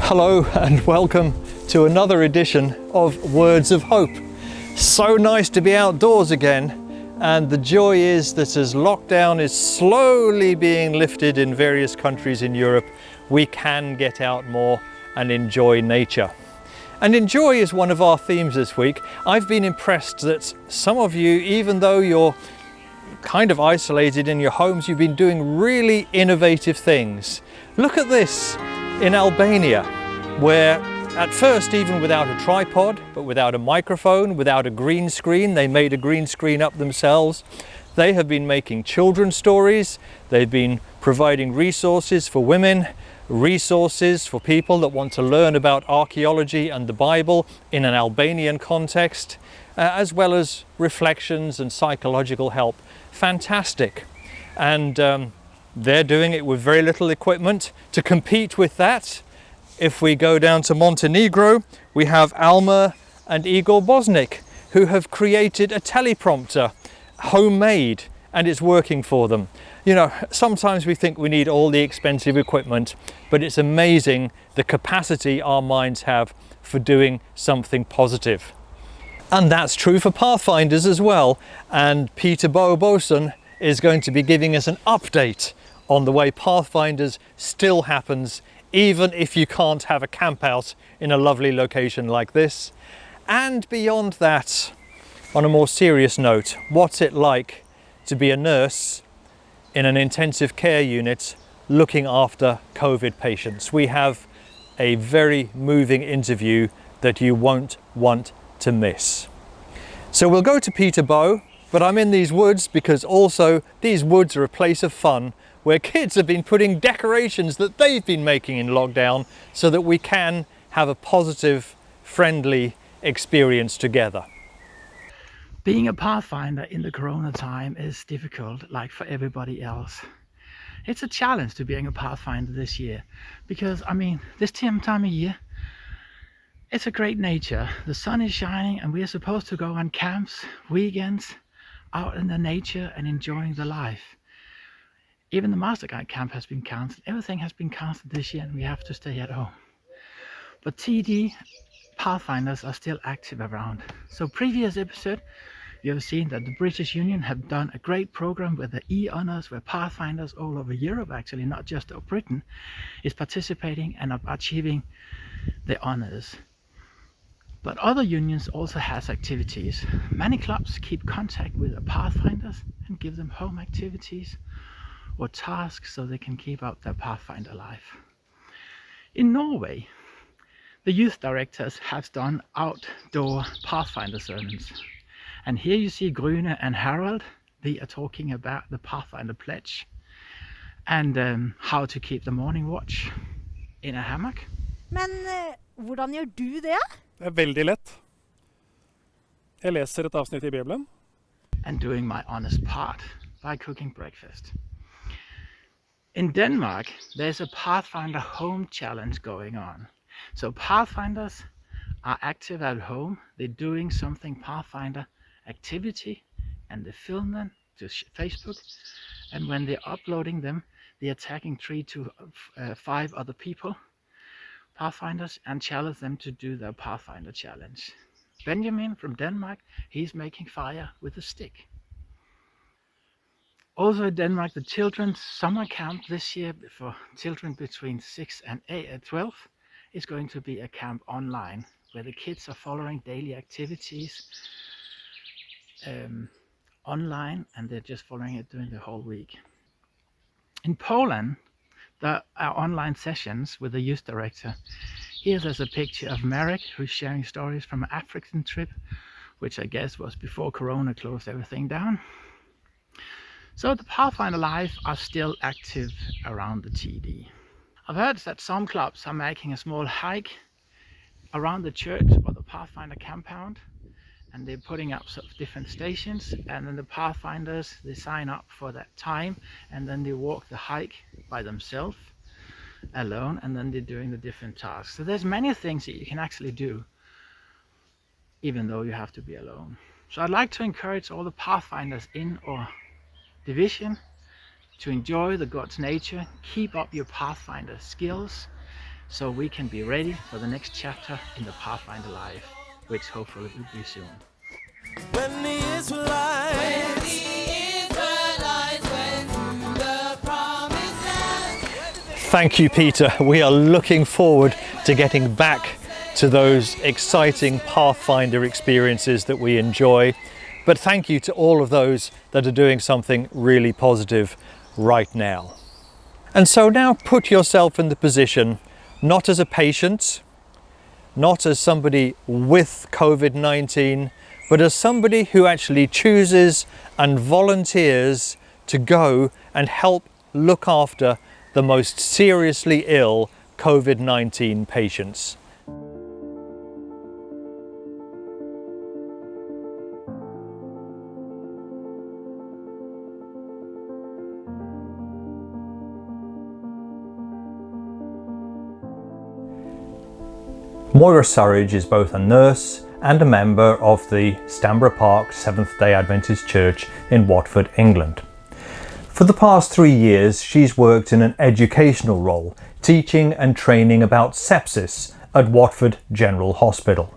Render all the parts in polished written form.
Hello and welcome to another edition of Words of Hope. So nice to be outdoors again, and the joy is that as lockdown is slowly being lifted in various countries in Europe, we can get out more and enjoy nature. And enjoy is one of our themes this week. I've been impressed that some of you, even though you're kind of isolated in your homes, you've been doing really innovative things. Look at this in Albania, where at first, even without a tripod, but without a microphone, without a green screen, they made a green screen up themselves. They have been making children's stories. They've been providing resources for women, resources for people that want to learn about archaeology and the Bible in an Albanian context, as well as reflections and psychological help. Fantastic. And they're doing it with very little equipment. To compete with that, if we go down to Montenegro, we have Alma and Igor Bosnik, who have created a teleprompter, homemade, and it's working for them. You know, sometimes we think we need all the expensive equipment, but it's amazing the capacity our minds have for doing something positive. And that's true for Pathfinders as well. And Bo Bohsen is going to be giving us an update on the way Pathfinders still happens, even if you can't have a camp out in a lovely location like this. And beyond that, on a more serious note, what's it like to be a nurse in an intensive care unit looking after COVID patients? We have a very moving interview that you won't want to miss. So we'll go to Bo, but I'm in these woods because also these woods are a place of fun where kids have been putting decorations that they've been making in lockdown so that we can have a positive, friendly experience together. Being a Pathfinder in the Corona time is difficult, like for everybody else. It's a challenge to being a Pathfinder this year because, this time of year, it's a great nature. The sun is shining and we are supposed to go on camps, weekends, out in the nature and enjoying the life. Even the Master Guide camp has been cancelled. Everything has been cancelled this year and we have to stay at home. But TD Pathfinders are still active around. So previous episode, you have seen that the British Union have done a great program with the E-Honours, where Pathfinders all over Europe, actually not just of Britain, is participating and achieving the honours. But other unions also has activities. Many clubs keep contact with the Pathfinders and give them home activities or tasks so they can keep up their Pathfinder life. In Norway, the youth directors have done outdoor Pathfinder sermons. And here you see Grune and Harald. They are talking about the Pathfinder pledge and how to keep the morning watch in a hammock. Men hvordan gjør du det? Det veldig lett. Jeg leser et avsnitt I Bibelen. And doing my honest part by cooking breakfast. In Denmark, there's a Pathfinder home challenge going on. So Pathfinders are active at home. They're doing something Pathfinder activity and they film them to Facebook. And when they're uploading them, they're tagging 3 to 5 other people, Pathfinders, and challenge them to do their Pathfinder challenge. Benjamin from Denmark, he's making fire with a stick. Also in Denmark, the children's summer camp this year for children between 6 and 12 is going to be a camp online where the kids are following daily activities online and they're just following it during the whole week. In Poland, there are online sessions with the youth director. Here there's a picture of Marek, who's sharing stories from an African trip, which I guess was before Corona closed everything down. So the Pathfinder Life are still active around the TD. I've heard that some clubs are making a small hike around the church or the Pathfinder compound, and they're putting up sort of different stations, and then the Pathfinders, they sign up for that time and then they walk the hike by themselves alone, and then they're doing the different tasks. So there's many things that you can actually do even though you have to be alone. So I'd like to encourage all the Pathfinders in our division to enjoy the God's nature, keep up your Pathfinder skills, so we can be ready for the next chapter in the Pathfinder life, which hopefully will be soon. When the Israelites went through the promised land. Thank you, Peter. We are looking forward to getting back to those exciting Pathfinder experiences that we enjoy. But thank you to all of those that are doing something really positive right now. And so now put yourself in the position, not as a patient, not as somebody with COVID-19, but as somebody who actually chooses and volunteers to go and help look after the most seriously ill COVID-19 patients. Moira Surridge is both a nurse and a member of the Stanborough Park Seventh-day Adventist Church in Watford, England. For the past 3 years, she's worked in an educational role, teaching and training about sepsis at Watford General Hospital.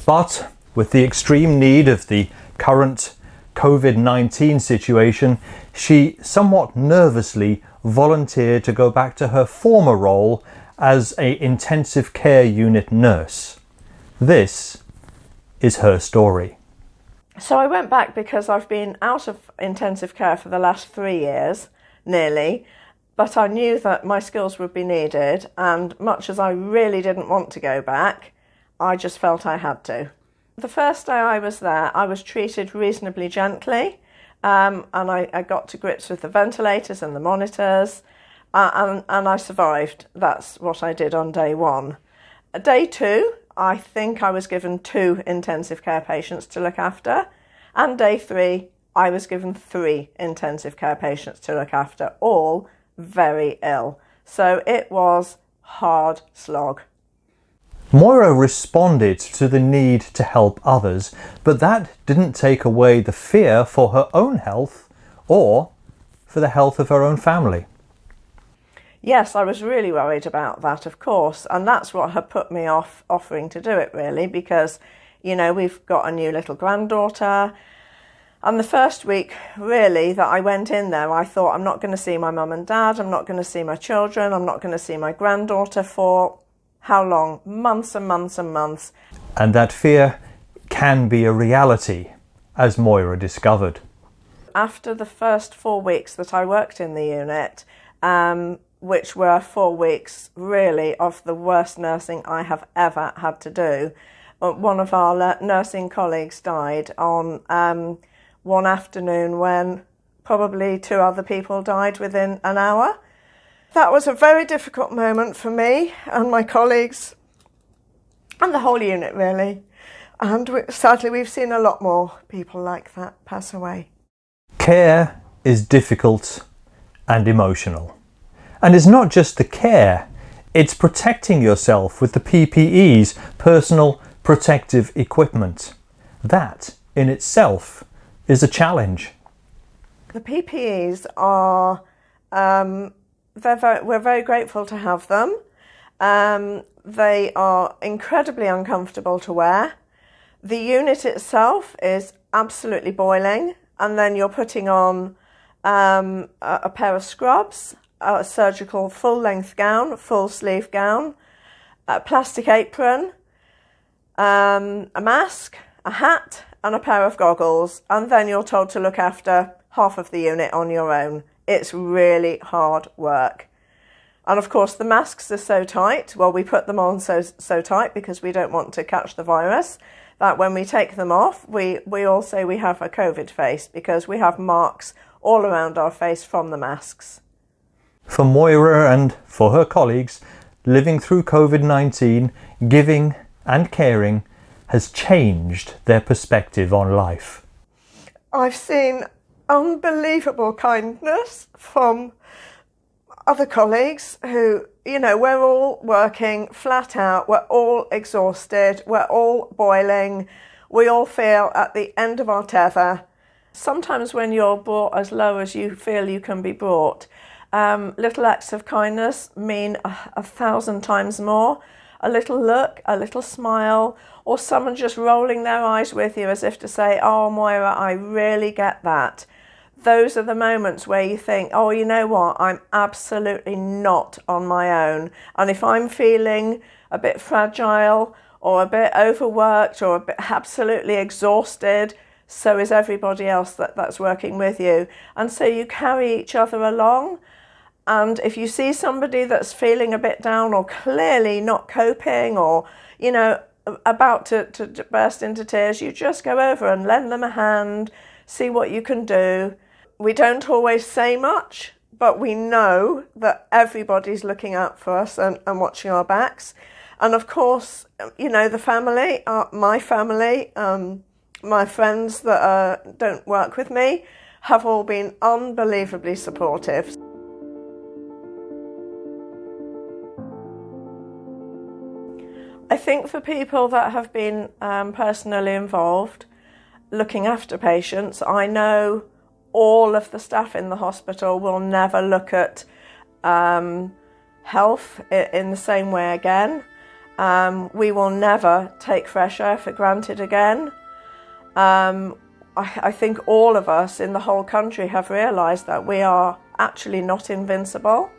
But with the extreme need of the current COVID-19 situation, she somewhat nervously volunteered to go back to her former role as an intensive care unit nurse. This is her story. So I went back because I've been out of intensive care for the last 3 years, nearly, but I knew that my skills would be needed, and much as I really didn't want to go back, I just felt I had to. The first day I was there, I was treated reasonably gently, and I got to grips with the ventilators and the monitors, and I survived. That's what I did on day one. Day two, I think I was given 2 intensive care patients to look after, and day 3, I was given 3 intensive care patients to look after, all very ill. So it was hard slog. Moira responded to the need to help others, but that didn't take away the fear for her own health or for the health of her own family. Yes, I was really worried about that, of course, and that's what had put me off offering to do it, really, because, you know, we've got a new little granddaughter, and the first week, really, that I went in there, I thought, I'm not going to see my mum and dad, I'm not going to see my children, I'm not going to see my granddaughter for how long? Months and months and months. And that fear can be a reality, as Moira discovered. After the first 4 weeks that I worked in the unit, which were 4 weeks really of the worst nursing I have ever had to do. One of our nursing colleagues died on one afternoon when probably 2 other people died within an hour. That was a very difficult moment for me and my colleagues and the whole unit, really. And sadly, we've seen a lot more people like that pass away. Care is difficult and emotional. And it's not just the care, it's protecting yourself with the PPEs, personal protective equipment. That in itself is a challenge. The PPEs are, we're very grateful to have them. They are incredibly uncomfortable to wear. The unit itself is absolutely boiling, and then you're putting on a pair of scrubs, a surgical full-length gown, full-sleeve gown, a plastic apron, a mask, a hat and a pair of goggles, and then you're told to look after half of the unit on your own. It's really hard work. And of course the masks are so tight, well, we put them on so tight because we don't want to catch the virus, that when we take them off, we all say we have a COVID face because we have marks all around our face from the masks. For Moira and for her colleagues, living through COVID-19, giving and caring has changed their perspective on life. I've seen unbelievable kindness from other colleagues who, you know, we're all working flat out, we're all exhausted, we're all boiling, we all feel at the end of our tether. Sometimes when you're brought as low as you feel you can be brought, Little acts of kindness mean 1,000 times more. A little look, a little smile, or someone just rolling their eyes with you as if to say, oh, Moira, I really get that. Those are the moments where you think, oh, you know what, I'm absolutely not on my own. And if I'm feeling a bit fragile or a bit overworked or a bit absolutely exhausted, so is everybody else that's working with you. And so you carry each other along. And if you see somebody that's feeling a bit down or clearly not coping or, you know, about to burst into tears, you just go over and lend them a hand, see what you can do. We don't always say much, but we know that everybody's looking out for us and watching our backs. And of course, you know, the family, my family, my friends that don't work with me have all been unbelievably supportive. I think for people that have been personally involved, looking after patients, I know all of the staff in the hospital will never look at health in the same way again. We will never take fresh air for granted again. I think all of us in the whole country have realised that we are actually not invincible,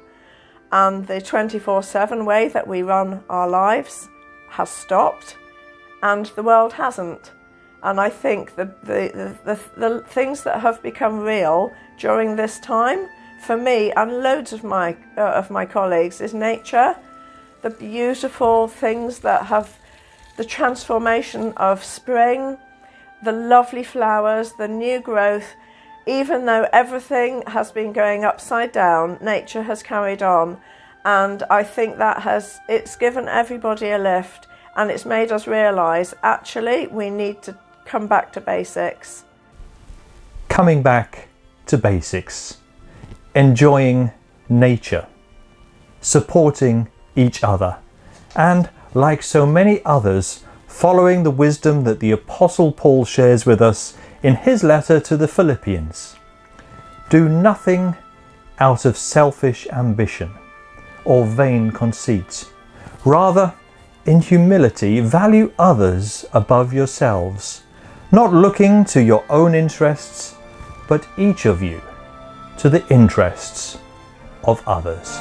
and the 24/7 way that we run our lives has stopped and the world hasn't. And I think the things that have become real during this time for me and loads of my colleagues is nature, the beautiful things that have the transformation of spring, the lovely flowers, the new growth. Even though everything has been going upside down, nature has carried on. And I think it's given everybody a lift, and it's made us realise, actually, we need to come back to basics. Coming back to basics. Enjoying nature. Supporting each other. And, like so many others, following the wisdom that the Apostle Paul shares with us in his letter to the Philippians. Do nothing out of selfish ambition or vain conceit. Rather, in humility, value others above yourselves, not looking to your own interests, but each of you to the interests of others.